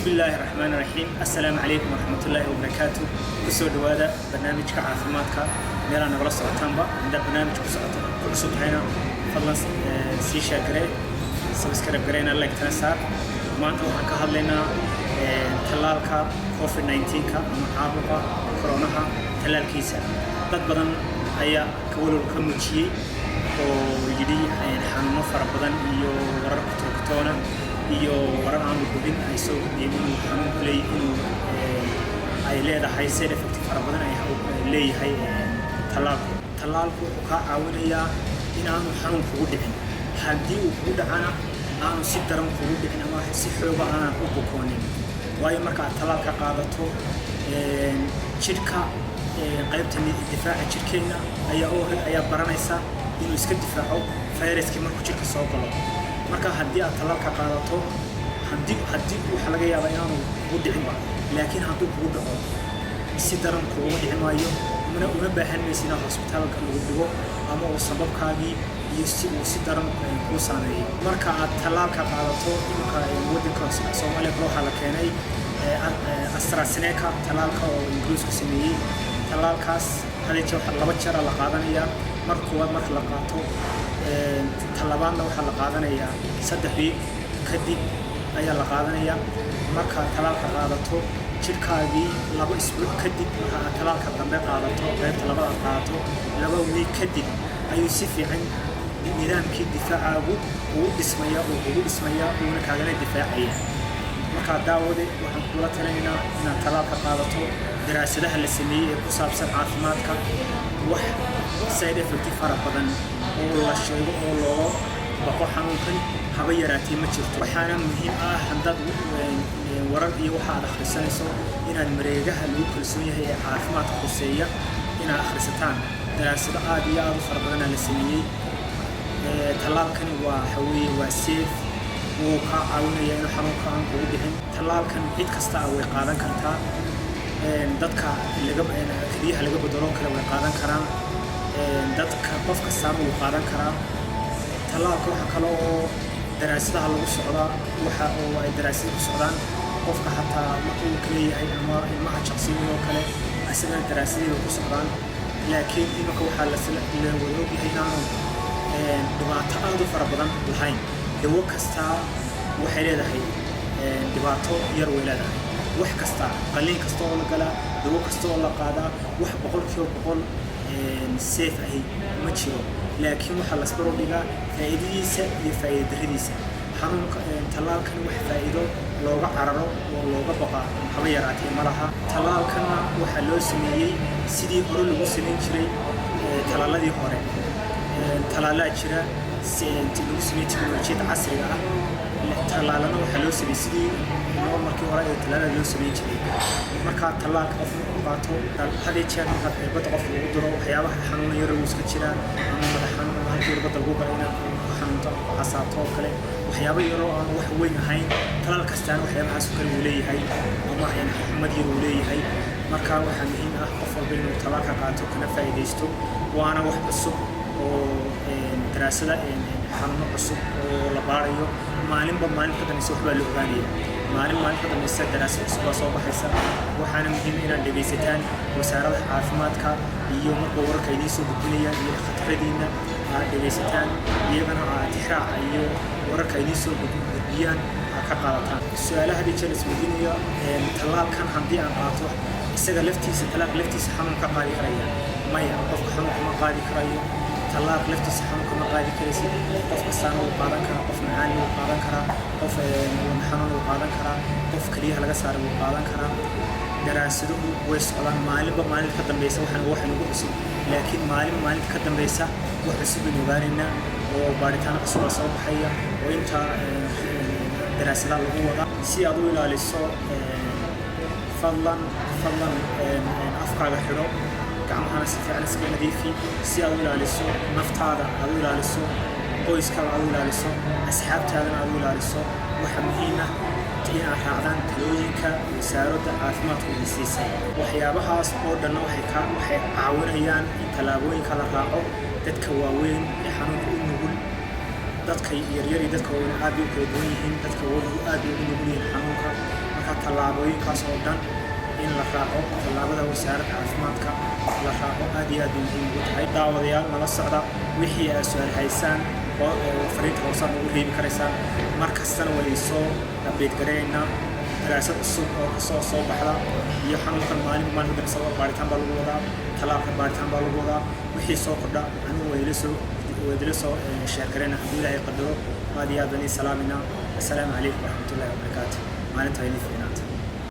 بسم الله الرحمن الرحيم. السلام عليكم ورحمة الله وبركاته. كسر هذا برنامج كعافماتك ميرا نبرس عتامبا عند برنامج كسر هنا فضلا سيشا جري سبسكرايب جرينا لايك تنسار ما أنتوا كهذلنا تلالك كوفيد 19 كمعابقة كورونا تلال كيسة ضد بدن أي كولو كمشي ويجري حنو فرق بدن يو ورق تركتونا iyo warar aan gudbin ay soo gudbiyeen xanuun kulay inuu ay leedahay side effect fara badan ay leeyahay talaalku wuxuu ka caawinayaa in aanu xanuun kugu dhicin haddii uu kugu dhacana aanu si daran kugu dhicin ama si xoog ah aan u bukoonin waayo marka aad talaalka qaadato jirka qaybta difaaca jirkeena ayaa baranaysa inuu iska difaaco fayraskii markuu jirka soo galo marka haddii aad talaalka qaadato haddii waxa laga yaabaa inaanu kugu dhicinba laakiin hadduu kugu dhaco si daran kugu dhici maayo uma baahanaysa inaad hospitaalka lagu dhigo ama uu sababkaagii iyo si daran kuu saameeyo marka aad talaalka qaadato iminka waddanka Soomaaliya waxaa la keenay AstraZeneca talaalka oo Ingiriisku sameeyey talaalkaas laba jeer la qaadanayaa marka la qaato talabaadna waxaa la qaadanayaa 3 week kadib ayaa la qaadanayaa marka talaalka qaadato jirkaagii 2 isbuuc kadib waxa talaalka dambe qaadato qaybta labaad qaadato 2 week kadib ayuu si fiican nidaamkii difaacagu uu dhismayaa uu kaagana difaacaya marka daawade waxaan kula talinaynaa inaad talaalka qaadato daraasadaha la sameeyay ee ku saabsan caafimaadka wax side effect fara badan oo la sheego oo loo baqo xanuunkan haba yaraatee ma jirto waxaana muhiim ah haddaad warar iyo waxa aad akhrisanayso inaad mareegaha lagu kalsoon yahay ee caafimaadka khuseeya inaad akhrisataan daraasado aad iyo aad u fara badan la sameeyay talaalkani waa safe wuu ka caawinayaa in xanuunka aan kugu dhicin talaalkan cid kasta way qaadan kartaa dadka kaliyaha laga bedelo kale way qaadan karaan dadka qof kasta uu qaadan karaa talaalka waxa kale oo daraasadaha lagu socdaa waxa oo ay daraasado ku socdaan qofka hataa markuu kaliyahay ama ilmaha shakhsiga oo kale asana daraasadaha ku socdaan laakiin iminka waxa la wado inaanu dhibaato aad u fara badan lahayn dawo kasta waxay leedahay dhibaato yar way leedahay wax kasta qalliin kasta oo la gala dawo kasta oo la qaada wax 100% safe ahi ma jiro laakiin waxa la isbaro dhigaa faa'iidadiisa iyo faa'iido darradiisa xanuunka talaalkan wax faa'iido looga cararo oo looga baqa haba yaraatee malaha talaalkan waxa loo sameeyay sidii hore lagu sameyn jiray talaaladii hore talaalaa jira lagu sameeyay teknolojiyada casriga ah talaalana waxa loo sameeyay sidii markii hore ee talaalada loo sameeyay jiray marka talaalka qof uu qaato hadii jeer marka irbada qof uu diro waxyaabaha xanuun yar uu iska jira ama madax xanuun ama halkii irbada lagu galay xanuunta xasaato kale waxyaabo yar oo aan wax weyn ahayn talaal kastaan waxyaabahaas kale uu leeyahay ama xumad yar uu leeyahay marka waxa muhiim ah qof walba inuu talaalka qaato kana faa'iideysto waana wax cusub oo daraasada xanuun cusub oo la baarayo maalinba ka dambaysa waxba la ogaanayo maalin ka dambaysa daraasad cusub soo baxaysa waxaana muhiim ah inaad dhageysataan wasaaradda caafimaadka iyo marka wararka ay soo gudbinayaan iyo khataradiina aad dhageysataan iyagana aad tixraac iyo wararka ay soo gudbiyaan ka qaadataan su'aalaha jeer isweydiinaya talaalkan haddii aan qaato isaga laftiisa talaaq laftiisa xanuun ka qaadi karaya maya qofka xanuun ma qaadi karayo talaaq laftiisa xanuun ma qaadi karaysa qofka saan uu qaadan kara qof macaan uu qaadan kara qof xanuun uu qaadan kara qof kaliya laga saaray uu qaadan kara daraasaduhu way socdaan maalin ka dambaysa waxaan ugu cusub laakiin maalin ka dambaysa wax cusub inuu gaarina oo baaritaan cusub soo baxaya oo inta daraasadaha lagu wada si aad u ilaaliso fadlan afkaaga xidho gacmahana si fiican iska nadiifi si aad u ilaaliso naftaada aad u ilaaliso qoyskaaga aad u ilaaliso asxaabtaadana aad u ilaaliso waxa muhiim ah inaad raacdaan talooyinka wasaaradda caafimaadka ee siisay waxyaabahaas oo dhan waxay caawinayaan in talaabooyinka la raaco dadka waaweyn ee xanuunka u nugul dadka yaryar iyo dadka waaweyn aad u kala duwan yihiin dadka waaweyn aad ugu nugul yihiin xanuunka marka tallaabooyinkaas oo dhan in la raaco tallaabada wasaaradda caafimaadka la raaco aad iyo aad muhiim ugu tahay daawadayaal nala socda wixii aad su'aal haysaan oo fariinta hoosaan ugu reebi karaysaan mar kastana way soo update gareynaa daraasad cusub oo kasoo soo baxda iyo xanuunkan maalinta sabab baaritaan baa lagu wadaa talaalka baaritaan baa lagu wadaa wixii soo kordha anigu way ila soo sheer gareynaa haddii ilaahay qadaro aad iyo aad baan ii salaaminaa assalaamu calaykum waraxmatullaahi wabarakaatu maalinta idin fiicnaa